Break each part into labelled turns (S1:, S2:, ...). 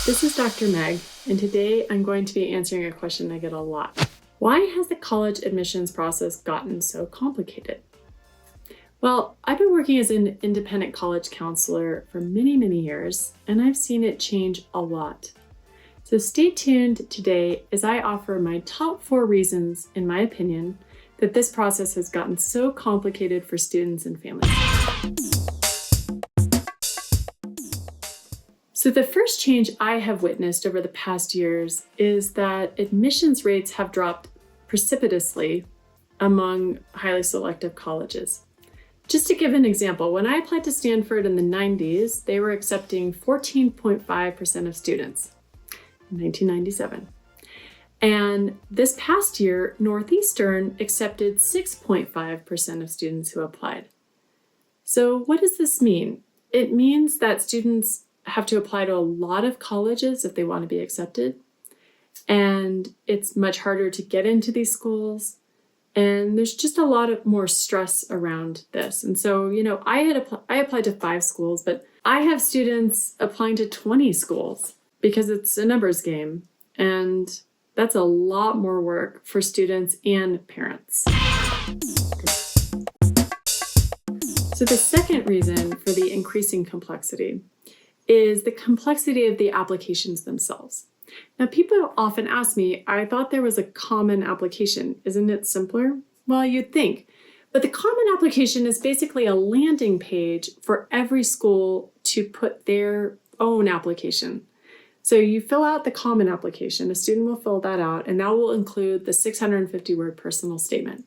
S1: This is Dr. Meg, and today I'm going to be answering a question I get a lot. Why has the college admissions process gotten so complicated? Well, I've been working as an independent college counselor for many years, and I've seen it change a lot. So stay tuned today as I offer my top 4 reasons, in my opinion, that this process has gotten so complicated for students and families. So the first change I have witnessed over the past years is that admissions rates have dropped precipitously among highly selective colleges. Just to give an example, when I applied to Stanford in the 90s, they were accepting 14.5% of students in 1997. And this past year, Northeastern accepted 6.5% of students who applied. So what does this mean? It means that students have to apply to a lot of colleges if they want to be accepted. And it's much harder to get into these schools. And there's just a lot of more stress around this. And so, I applied to 5 schools, but I have students applying to 20 schools because it's a numbers game. And that's a lot more work for students and parents. So the second reason for the increasing complexity is the complexity of the applications themselves. Now, people often ask me, I thought there was a common application. Isn't it simpler? Well, you'd think. But the common application is basically a landing page for every school to put their own application. So you fill out the common application, a student will fill that out, and that will include the 650-word personal statement.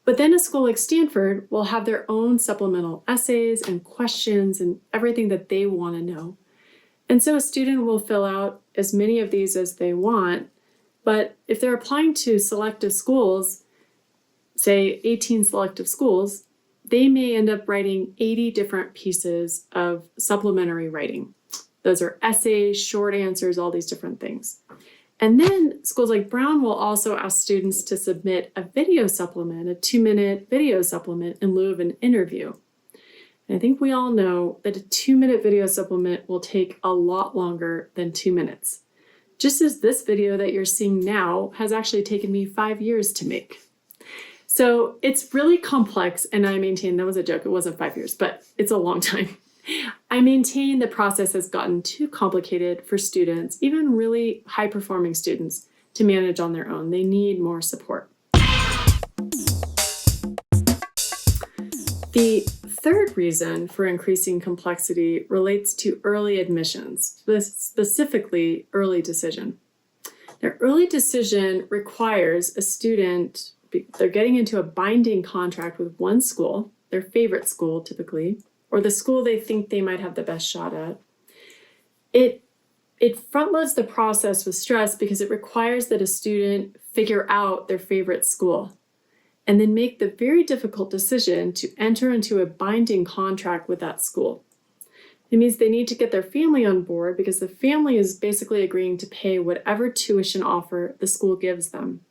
S1: But then a school like Stanford will have their own supplemental essays and questions and everything that they want to know. And so a student will fill out as many of these as they want, but if they're applying to selective schools, say 18 selective schools, they may end up writing 80 different pieces of supplementary writing. Those are essays, short answers, all these different things. And then schools like Brown will also ask students to submit a video supplement, a 2-minute video supplement in lieu of an interview. And I think we all know that a 2-minute video supplement will take a lot longer than 2 minutes. Just as this video that you're seeing now has actually taken me 5 years to make. So it's really complex, and I maintain, that was a joke, it wasn't 5 years, but it's a long time. I maintain the process has gotten too complicated for students, even really high-performing students, to manage on their own. They need more support. The third reason for increasing complexity relates to early admissions, specifically early decision. Now, early decision requires a student, they're getting into a binding contract with one school, their favorite school typically, or the school they think they might have the best shot at. It front-loads the process with stress because it requires that a student figure out their favorite school and then make the very difficult decision to enter into a binding contract with that school. It means they need to get their family on board because the family is basically agreeing to pay whatever tuition offer the school gives them.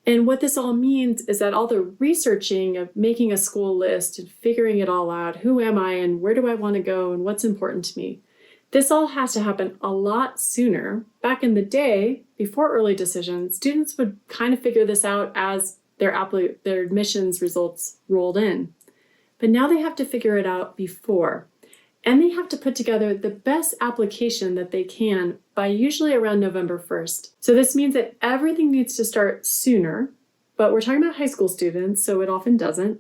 S1: And what this all means is that all the researching of making a school list and figuring it all out, who am I and where do I want to go and what's important to me, this all has to happen a lot sooner. Back in the day, before early decision, students would kind of figure this out as their admissions results rolled in. But now they have to figure it out before. And they have to put together the best application that they can by usually around November 1st. So this means that everything needs to start sooner, but we're talking about high school students, so it often doesn't.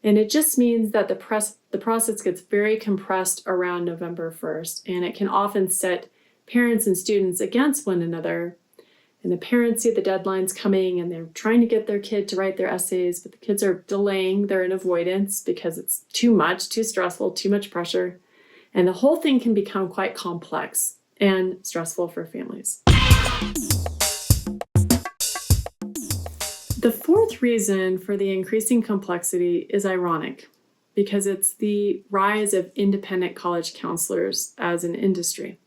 S1: And it just means that the process gets very compressed around November 1st, and it can often set parents and students against one another. And the parents see the deadlines coming and they're trying to get their kid to write their essays, but the kids are delaying, they're in avoidance because it's too much, too stressful, too much pressure. And the whole thing can become quite complex and stressful for families. The fourth reason for the increasing complexity is ironic because it's the rise of independent college counselors as an industry.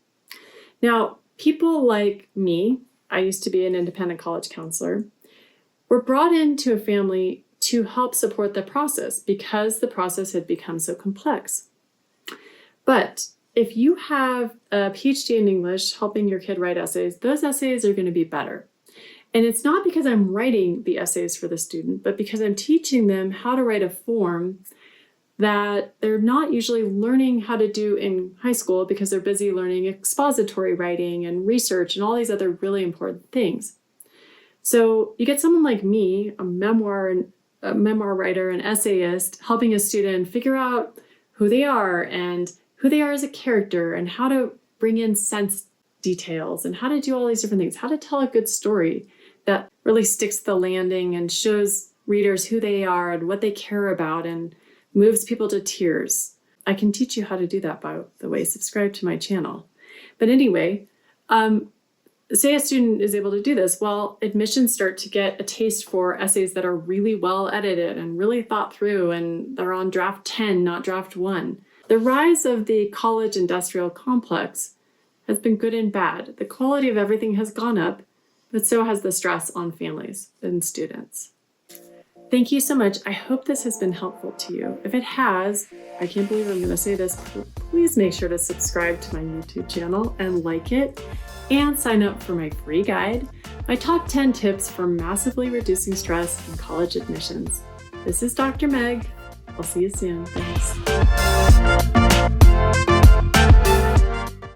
S1: Now, people like me, I used to be an independent college counselor, were brought into a family to help support the process because the process had become so complex. But if you have a PhD in English helping your kid write essays, those essays are going to be better. And it's not because I'm writing the essays for the student, but because I'm teaching them how to write a form that they're not usually learning how to do in high school because they're busy learning expository writing and research and all these other really important things. So you get someone like me, a memoir writer, an essayist, helping a student figure out who they are and who they are as a character and how to bring in sense details and how to do all these different things, how to tell a good story that really sticks the landing and shows readers who they are and what they care about and moves people to tears. I can teach you how to do that, by the way. Subscribe to my channel. But anyway, say a student is able to do this. Well, admissions start to get a taste for essays that are really well edited and really thought through, and they're on draft 10, not draft 1. The rise of the college industrial complex has been good and bad. The quality of everything has gone up, but so has the stress on families and students. Thank you so much. I hope this has been helpful to you. If it has, I can't believe I'm going to say this, please make sure to subscribe to my YouTube channel and like it, and sign up for my free guide, my top 10 tips for massively reducing stress in college admissions. This is Dr. Meg. I'll see you soon. Thanks.